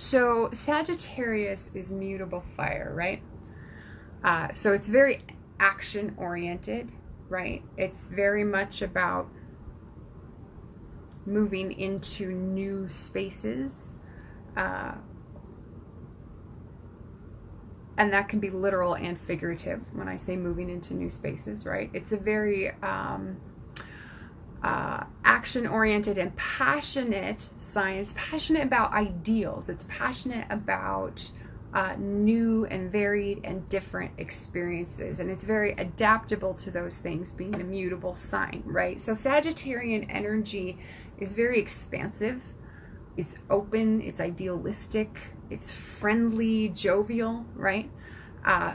So Sagittarius is mutable fire, right? So it's very action oriented, right? It's very much about moving into new spaces. And that can be literal and figurative when I say moving into new spaces, right? It's a very action-oriented and passionate sign. It's passionate about ideals. It's passionate about new and varied and different experiences. And it's very adaptable to those things, being a mutable sign, right? So Sagittarian energy is very expansive. It's open, it's idealistic, it's friendly, jovial, right?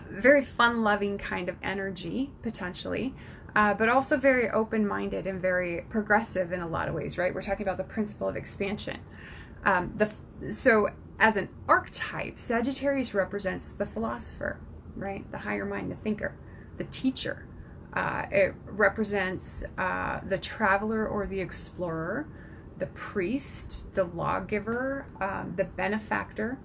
Very fun-loving kind of energy, potentially, but also very open-minded and very progressive in a lot of ways, right? We're talking about the principle of expansion. So as an archetype, Sagittarius represents the philosopher, right? The higher mind, the thinker, the teacher. It represents the traveler or the explorer, the priest, the lawgiver, the benefactor,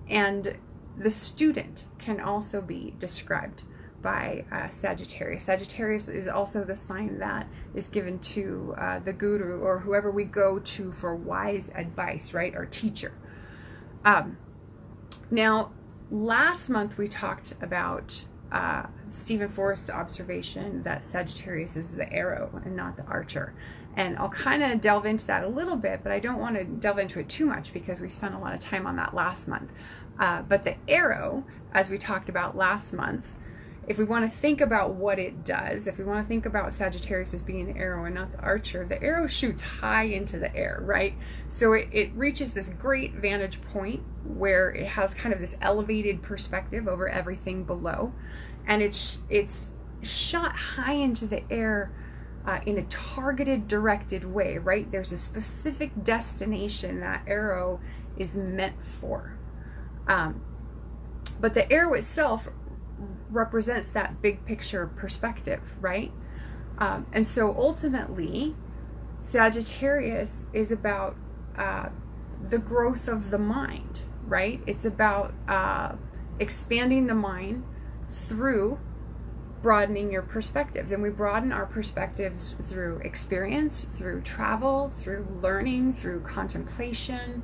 and the student can also be described by Sagittarius. Sagittarius is also the sign that is given to the guru or whoever we go to for wise advice, right? Our teacher. Now, last month we talked about Stephen Forrest's observation that Sagittarius is the arrow and not the archer. And I'll kind of delve into that a little bit, but I don't want to delve into it too much because we spent a lot of time on that last month. But the arrow, as we talked about last month, if we want to think about what it does, if we want to think about Sagittarius as being the arrow and not the archer, the arrow shoots high into the air, right? So it reaches this great vantage point where it has kind of this elevated perspective over everything below. And it's shot high into the air in a targeted, directed way, right? There's a specific destination that arrow is meant for. But the arrow itself represents that big picture perspective, right? And so ultimately, Sagittarius is about the growth of the mind, right? It's about expanding the mind through broadening your perspectives. And we broaden our perspectives through experience, through travel, through learning, through contemplation,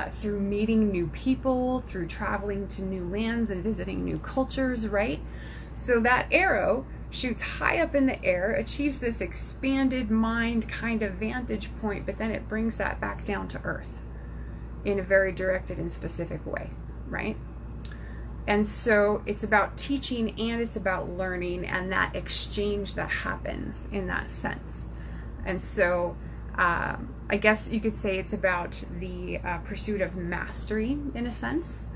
through meeting new people, through traveling to new lands and visiting new cultures, right? So that arrow shoots high up in the air, achieves this expanded mind kind of vantage point, but then it brings that back down to earth in a very directed and specific way, right? And so it's about teaching and it's about learning and that exchange that happens in that sense. And so I guess you could say it's about the pursuit of mastery in a sense.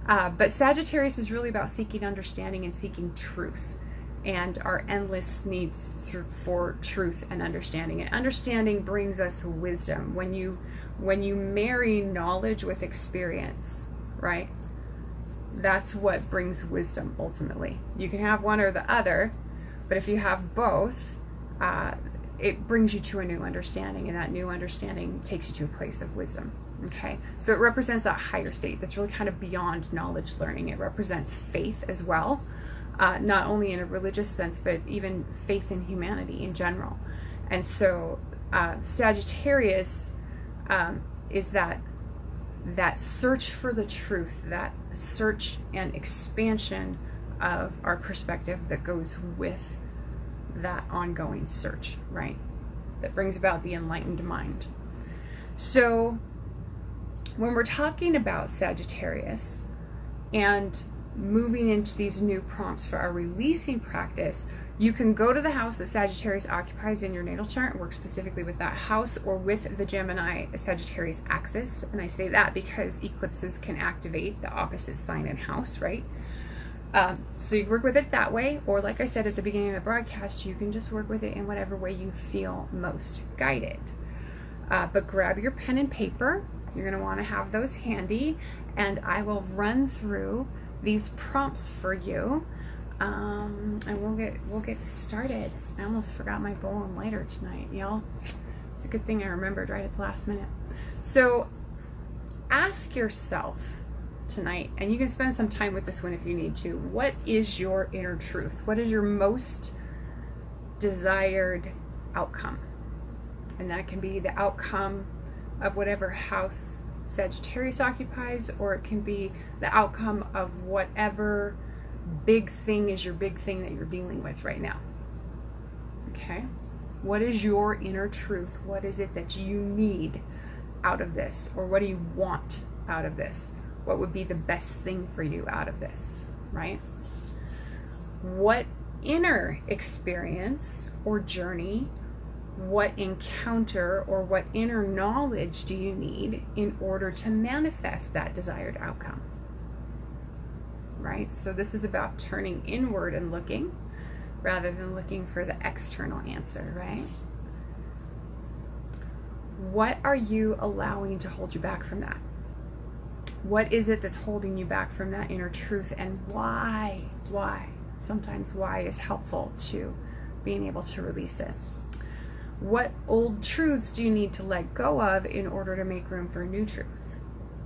But Sagittarius is really about seeking understanding and seeking truth and our endless need for truth and understanding. And understanding brings us wisdom. When you marry knowledge with experience, right? That's what brings wisdom ultimately. You can have one or the other, but if you have both, it brings you to a new understanding, and that new understanding takes you to a place of wisdom. Okay, so it represents that higher state that's really kind of beyond knowledge learning. It represents faith as well, not only in a religious sense, but even faith in humanity in general. And so Sagittarius is that search for the truth, that search and expansion of our perspective that goes with that ongoing search, right? That brings about the enlightened mind. So when we're talking about Sagittarius and moving into these new prompts for our releasing practice, you can go to the house that Sagittarius occupies in your natal chart and work specifically with that house or with the Gemini Sagittarius axis. And I say that because eclipses can activate the opposite sign and house, right? So you work with it that way, or like I said at the beginning of the broadcast, you can just work with it in whatever way you feel most guided. But grab your pen and paper. You're going to want to have those handy, and I will run through these prompts for you, and we'll get started. I almost forgot my bowl and lighter tonight, y'all. It's a good thing I remembered right at the last minute. So ask yourself tonight, and you can spend some time with this one if you need to, what is your inner truth? What is your most desired outcome? And that can be the outcome of whatever house Sagittarius occupies, or it can be the outcome of whatever big thing is your big thing that you're dealing with right now. Okay? What is your inner truth? What is it that you need out of this? Or what do you want out of this? What would be the best thing for you out of this, right? What inner experience or journey, what encounter or what inner knowledge do you need in order to manifest that desired outcome? Right? So this is about turning inward and looking rather than looking for the external answer, right? What are you allowing to hold you back from that? What is it that's holding you back from that inner truth, and why? Why? Sometimes why is helpful to being able to release it. What old truths do you need to let go of in order to make room for new truth?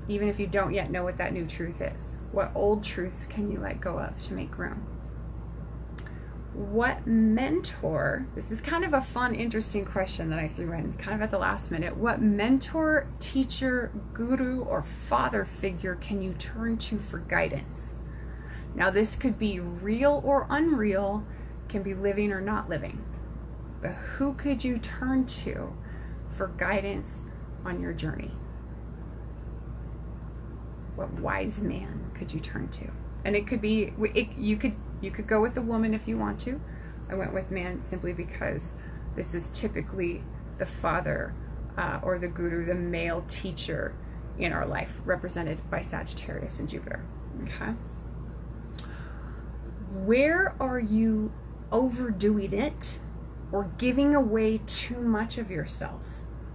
Even if you don't yet know what that new truth is. What old truths can you let go of to make room? What mentor, this is kind of a fun, interesting question that I threw in kind of at the last minute. What mentor, teacher, guru, or father figure can you turn to for guidance? Now this could be real or unreal, can be living or not living. But who could you turn to for guidance on your journey? What wise man could you turn to? And it could be, you could go with a woman if you want to. I went with man simply because this is typically the father or the guru, the male teacher in our life, represented by Sagittarius and Jupiter. Okay. Where are you overdoing it or giving away too much of yourself?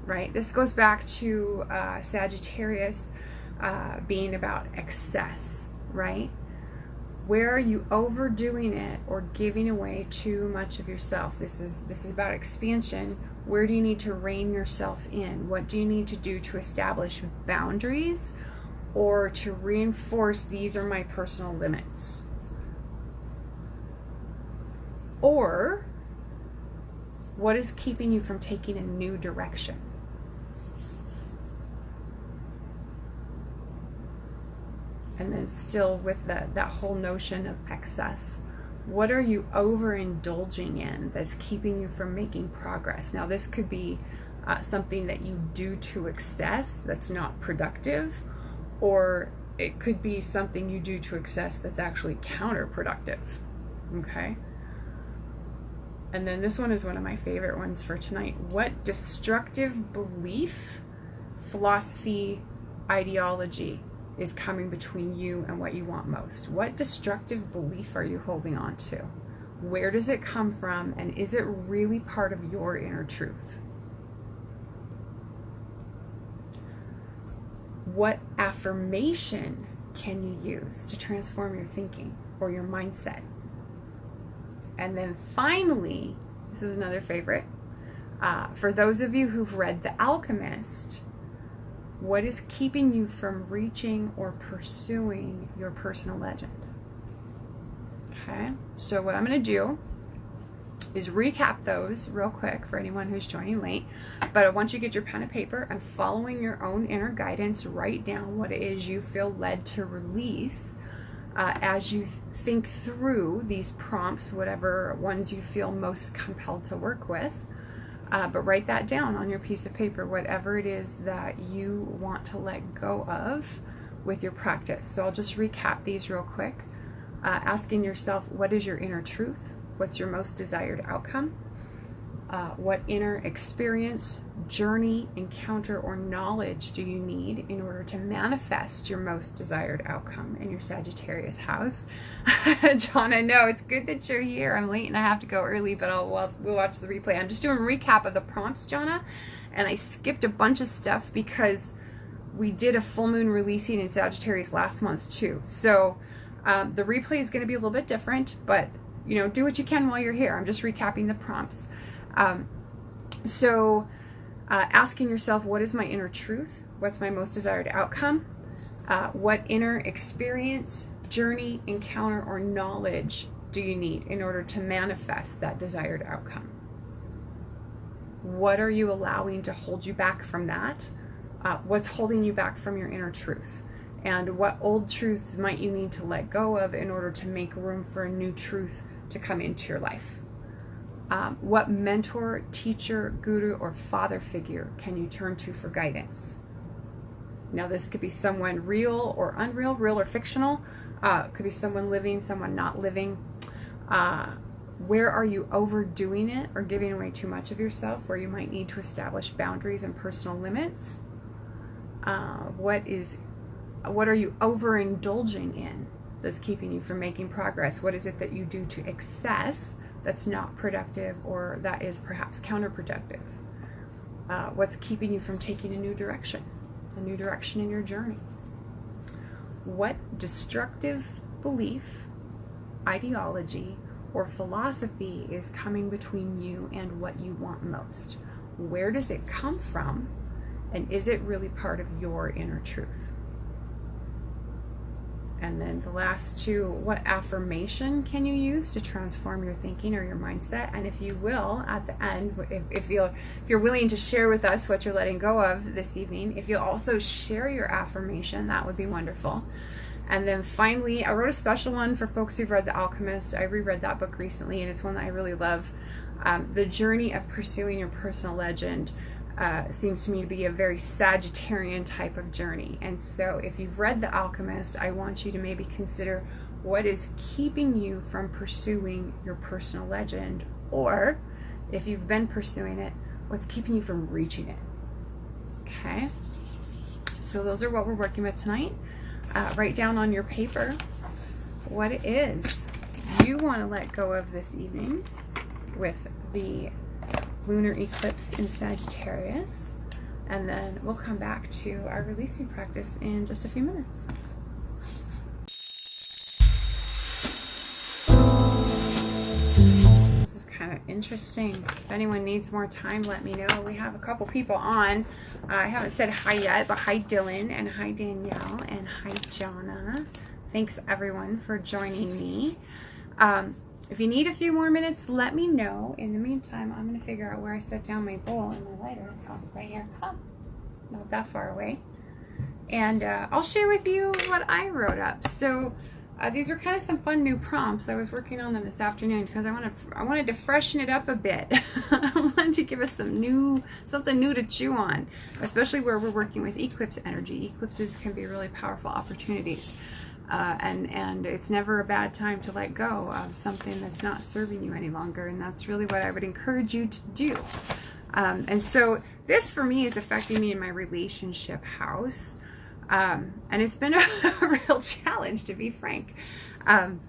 Right? This goes back to Sagittarius being about excess, right? Where are you overdoing it or giving away too much of yourself? This is about expansion. Where do you need to rein yourself in? What do you need to do to establish boundaries or to reinforce these are my personal limits? Or what is keeping you from taking a new direction? And then still with that whole notion of excess, what are you overindulging in that's keeping you from making progress? Now this could be something that you do to excess that's not productive, or it could be something you do to excess that's actually counterproductive. Okay? And then this one is one of my favorite ones for tonight. What destructive belief, philosophy, ideology is coming between you and what you want most? What destructive belief are you holding on to? Where does it come from? And is it really part of your inner truth? What affirmation can you use to transform your thinking or your mindset? And then finally, this is another favorite. For those of you who've read The Alchemist, what is keeping you from reaching or pursuing your personal legend? Okay, so what I'm going to do is recap those real quick for anyone who's joining late. But once you get your pen and paper and following your own inner guidance, write down what it is you feel led to release as you think through these prompts, whatever ones you feel most compelled to work with. But write that down on your piece of paper, whatever it is that you want to let go of with your practice. So I'll just recap these real quick. Asking yourself, what is your inner truth? What's your most desired outcome? What inner experience, journey, encounter, or knowledge do you need in order to manifest your most desired outcome in your Sagittarius house? John, I know, it's good that you're here. I'm late and I have to go early, but we'll watch the replay. I'm just doing a recap of the prompts, Jonna, and I skipped a bunch of stuff because we did a full moon releasing in Sagittarius last month too. So the replay is going to be a little bit different, but you know, do what you can while you're here. I'm just recapping the prompts. Asking yourself, what is my inner truth? what's my most desired outcome? What inner experience, journey, encounter, or knowledge do you need in order to manifest that desired outcome? What are you allowing to hold you back from that? What's holding you back from your inner truth? And what old truths might you need to let go of in order to make room for a new truth to come into your life? What mentor, teacher, guru, or father figure can you turn to for guidance? Now, this could be someone real or unreal, real or fictional. It could be someone living, someone not living. Where are you overdoing it or giving away too much of yourself, where you might need to establish boundaries and personal limits? What are you overindulging in that's keeping you from making progress? What is it that you do to excess that's not productive or that is perhaps counterproductive? What's keeping you from taking a new direction in your journey? What destructive belief, ideology, or philosophy is coming between you and what you want most? Where does it come from? And is it really part of your inner truth? And then the last two, what affirmation can you use to transform your thinking or your mindset? And if you will, at the end, if you're willing to share with us what you're letting go of this evening, if you'll also share your affirmation, that would be wonderful. And then finally, I wrote a special one for folks who've read The Alchemist. I reread that book recently, and it's one that I really love. The journey of pursuing your personal legend seems to me to be a very Sagittarian type of journey. And so if you've read The Alchemist, I want you to maybe consider what is keeping you from pursuing your personal legend, or if you've been pursuing it, what's keeping you from reaching it. Okay, so those are what we're working with tonight. Write down on your paper what it is you want to let go of this evening with the lunar eclipse in Sagittarius, and then we'll come back to our releasing practice in just a few minutes. This is kind of interesting. If anyone needs more time, let me know. We have a couple people on. I haven't said hi yet, but hi Dylan, and hi Danielle, and hi Jonna. Thanks everyone for joining me. If you need a few more minutes, let me know. In the meantime, I'm going to figure out where I set down my bowl and my lighter. Oh, right here. Oh, not that far away. And I'll share with you what I wrote up. So these are kind of some fun new prompts. I was working on them this afternoon because I wanted to freshen it up a bit. I wanted to give us something new to chew on, especially where we're working with eclipse energy. Eclipses can be really powerful opportunities. And it's never a bad time to let go of something that's not serving you any longer, and that's really what I would encourage you to do. And so this for me is affecting me in my relationship house, and it's been a real challenge, to be frank. And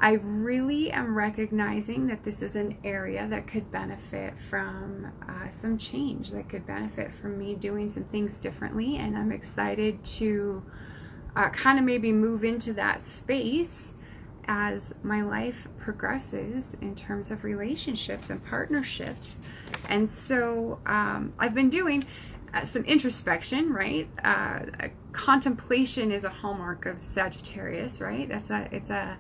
I really am recognizing that this is an area that could benefit from some change, that could benefit from me doing some things differently. And I'm excited to kind of maybe move into that space as my life progresses in terms of relationships and partnerships. And so I've been doing some introspection, right? Contemplation is a hallmark of Sagittarius, right? It's a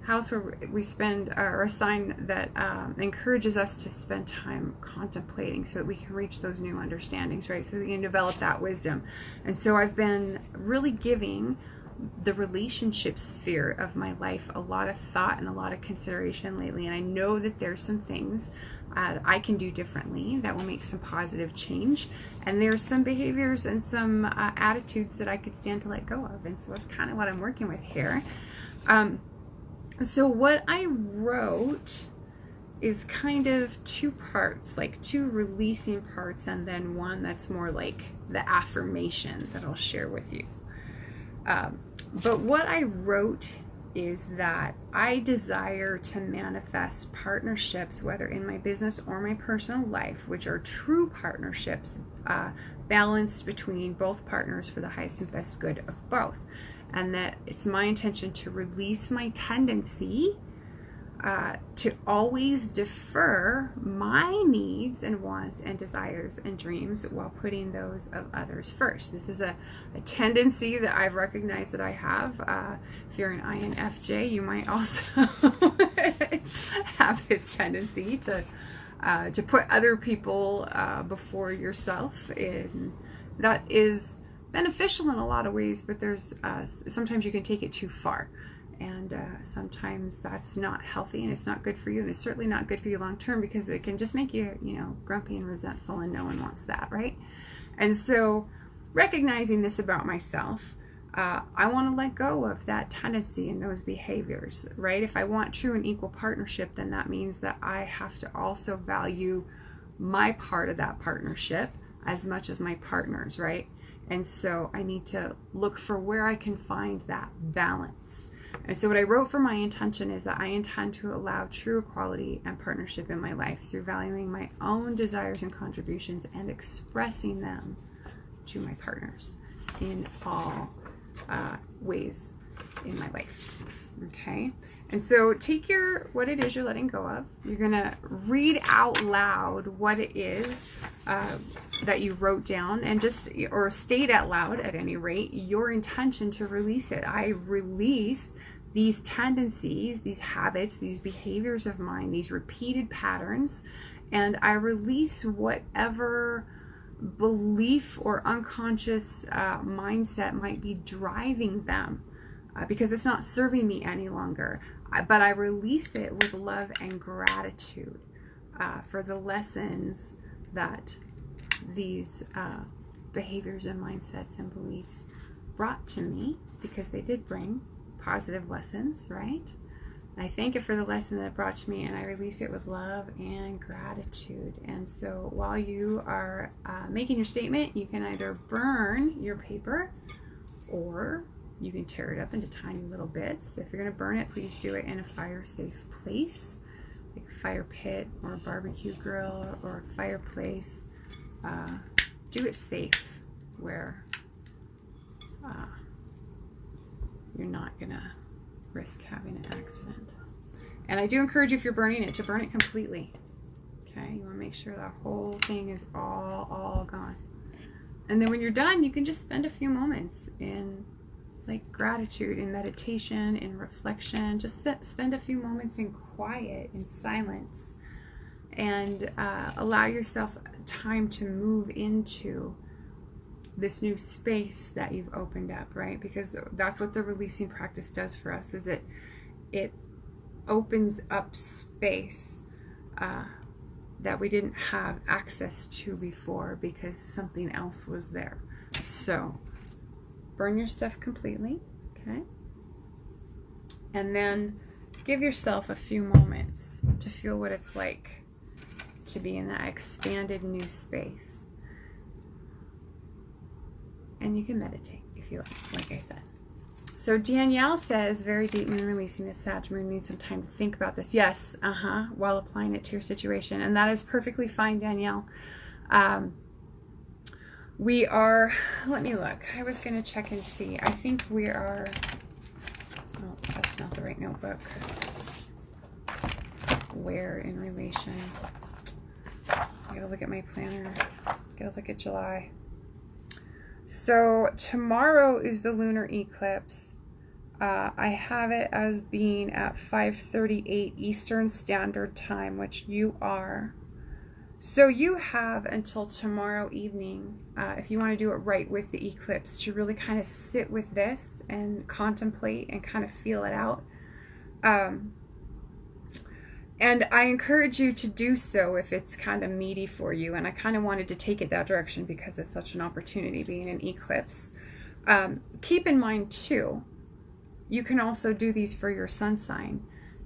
house where we spend, or a sign that encourages us to spend time contemplating so that we can reach those new understandings, right? So we can develop that wisdom. And so I've been really giving the relationship sphere of my life a lot of thought and a lot of consideration lately. And I know that there's some things I can do differently that will make some positive change. And there's some behaviors and some attitudes that I could stand to let go of. And so that's kind of what I'm working with here. So what I wrote is kind of two parts, like two releasing parts, and then one that's more like the affirmation that I'll share with you. But what I wrote is that I desire to manifest partnerships, whether in my business or my personal life, which are true partnerships, balanced between both partners for the highest and best good of both. And that it's my intention to release my tendency to always defer my needs and wants and desires and dreams while putting those of others first. This is a tendency that I've recognized that I have. If you're an INFJ, you might also have this tendency to put other people before yourself. And that is beneficial in a lot of ways, but there's sometimes you can take it too far. And sometimes that's not healthy, and it's not good for you, and it's certainly not good for you long term, because it can just make you, grumpy and resentful, and no one wants that, right? And so recognizing this about myself, I want to let go of that tendency and those behaviors, right? If I want true and equal partnership, then that means that I have to also value my part of that partnership as much as my partner's, right? And so I need to look for where I can find that balance. And so what I wrote for my intention is that I intend to allow true equality and partnership in my life through valuing my own desires and contributions and expressing them to my partners in all ways in my life. Okay? And so take what it is you're letting go of. You're going to read out loud what it is that you wrote down, and or state out loud at any rate your intention to release it. I release these tendencies, these habits, these behaviors of mine, these repeated patterns, and I release whatever belief or unconscious mindset might be driving them, because it's not serving me any longer. But I release it with love and gratitude for the lessons that these behaviors and mindsets and beliefs brought to me, because they did bring positive lessons, right? And I thank it for the lesson that it brought to me, and I release it with love and gratitude. And so while you are making your statement, you can either burn your paper, or you can tear it up into tiny little bits. If you're going to burn it, please do it in a fire-safe place, like a fire pit or a barbecue grill or a fireplace. Do it safe, where you're not gonna risk having an accident. And I do encourage you, if you're burning it, to burn it completely. Okay, you want to make sure that whole thing is all gone. And then when you're done, you can just spend a few moments in gratitude, in meditation, in reflection. Just spend a few moments in quiet, in silence, and allow yourself time to move into this new space that you've opened up, right? Because that's what the releasing practice does for us, is it opens up space that we didn't have access to before, because something else was there. So burn your stuff completely, okay? And then give yourself a few moments to feel what it's like to be in that expanded new space. And you can meditate if you like I said. So Danielle says, very deep moon releasing the Sag moon, need some time to think about this. Yes, while applying it to your situation. And that is perfectly fine, Danielle. We are, let me look. I was going to check and see. I think we are, oh, that's not the right notebook. Where in relation? I gotta look at my planner. Gotta look at July. So tomorrow is the lunar eclipse. I have it as being at 5:38 Eastern Standard Time, which you are. So you have until tomorrow evening, if you want to do it right with the eclipse, to really kind of sit with this and contemplate and kind of feel it out. And I encourage you to do so if it's kind of meaty for you. And I kind of wanted to take it that direction because it's such an opportunity being an eclipse. Keep in mind too, you can also do these for your sun sign.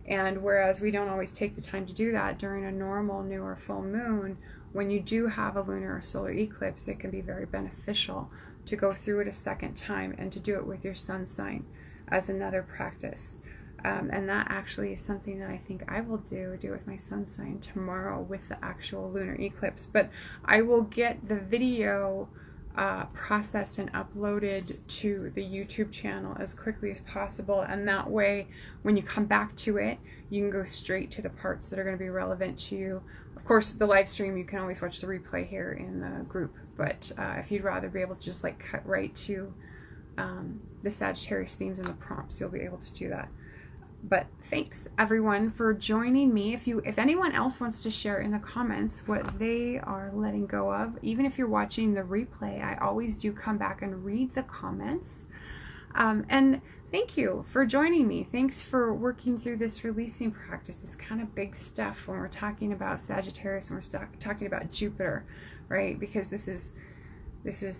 And whereas we don't always take the time to do that during a normal new or full moon, when you do have a lunar or solar eclipse, it can be very beneficial to go through it a second time and to do it with your sun sign as another practice. And that actually is something that I think I will do with my sun sign tomorrow with the actual lunar eclipse. But I will get the video processed and uploaded to the YouTube channel as quickly as possible. And that way, when you come back to it, you can go straight to the parts that are going to be relevant to you. Of course, the live stream, you can always watch the replay here in the group. But if you'd rather be able to just like cut right to the Sagittarius themes and the prompts, you'll be able to do that. But thanks everyone for joining me. If anyone else wants to share in the comments what they are letting go of, even if you're watching the replay, I always do come back and read the comments. And thank you for joining me. Thanks for working through this releasing practice. It's kind of big stuff when we're talking about Sagittarius and we're talking about Jupiter, right? Because this is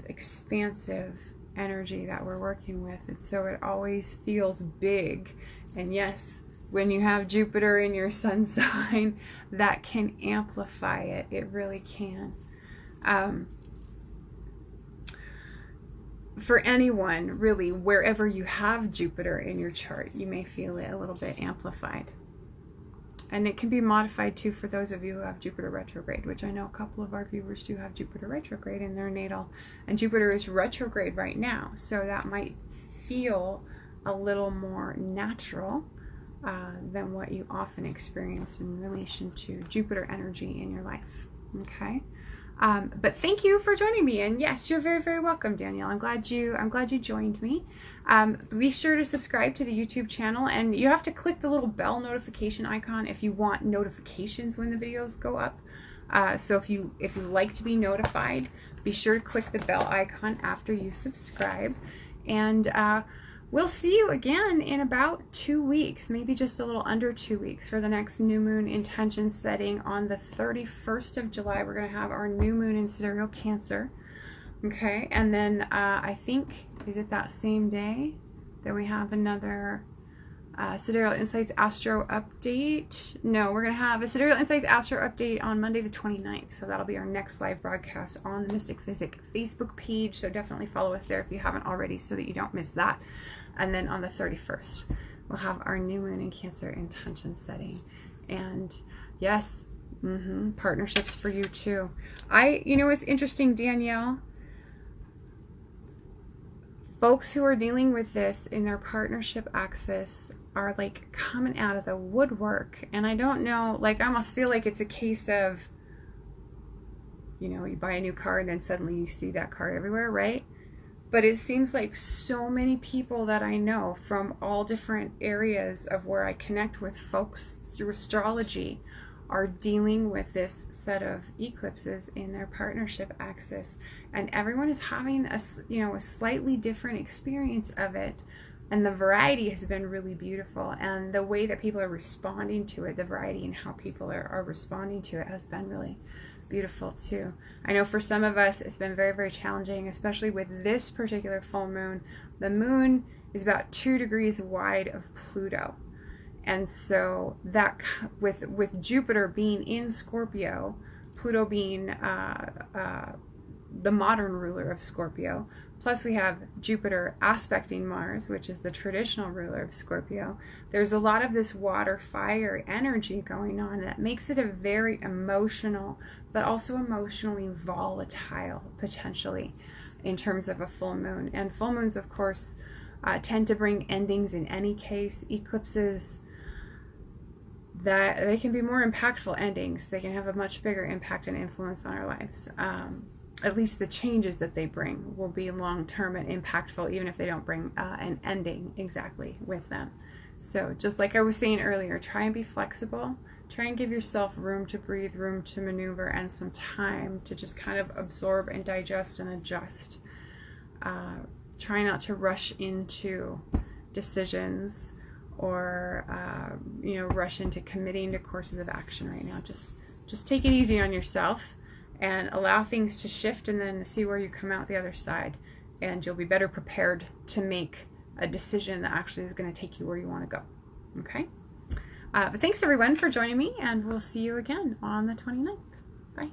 expansive energy that we're working with, and so it always feels big. And yes, when you have Jupiter in your sun sign, that can amplify it. It really can. For anyone, really, wherever you have Jupiter in your chart, you may feel it a little bit amplified. And it can be modified too for those of you who have Jupiter retrograde, which I know a couple of our viewers do have Jupiter retrograde in their natal. And Jupiter is retrograde right now, so that might feel a little more natural than what you often experience in relation to Jupiter energy in your life. Okay. But thank you for joining me, and yes, you're very, very welcome, Danielle. I'm glad you joined me. Be sure to subscribe to the YouTube channel, and you have to click the little bell notification icon if you want notifications when the videos go up. So if you like to be notified, be sure to click the bell icon after you subscribe, and we'll see you again in about 2 weeks, maybe just a little under 2 weeks, for the next new moon intention setting on the 31st of July. We're going to have our new moon in Sidereal Cancer. Okay, and then I think, is it that same day that we have another Sidereal Insights Astro update? No, we're going to have a Sidereal Insights Astro update on Monday the 29th. So that'll be our next live broadcast on the Mystick Physick Facebook page. So definitely follow us there if you haven't already, so that you don't miss that. And then on the 31st, we'll have our new moon in Cancer intention setting. And yes, partnerships for you too. You know, it's interesting, Danielle. Folks who are dealing with this in their partnership axis are like coming out of the woodwork. And I don't know, like, I almost feel like it's a case of, you know, you buy a new car and then suddenly you see that car everywhere, right? But it seems like so many people that I know from all different areas of where I connect with folks through astrology are dealing with this set of eclipses in their partnership axis, and everyone is having a slightly different experience of it, and the variety has been really beautiful, and the way that people are responding to it, the variety in how people are responding to it, has been really beautiful too. I know for some of us it's been very, very challenging, especially with this particular full moon. The moon is about 2 degrees wide of Pluto. And so that, with Jupiter being in Scorpio, Pluto being the modern ruler of Scorpio, plus we have Jupiter aspecting Mars, which is the traditional ruler of Scorpio, there's a lot of this water fire energy going on that makes it a very emotional, but also emotionally volatile, potentially, in terms of a full moon. And full moons, of course, tend to bring endings in any case. Eclipses, that they can be more impactful endings. They can have a much bigger impact and influence on our lives. At least the changes that they bring will be long-term and impactful, even if they don't bring an ending exactly with them. So just like I was saying earlier, try and be flexible. Try and give yourself room to breathe, room to maneuver, and some time to just kind of absorb and digest and adjust. Try not to rush into decisions or rush into committing to courses of action right now. Just take it easy on yourself and allow things to shift, and then see where you come out the other side, and you'll be better prepared to make a decision that actually is going to take you where you want to go. Okay, but thanks everyone for joining me, and we'll see you again on the 29th. Bye.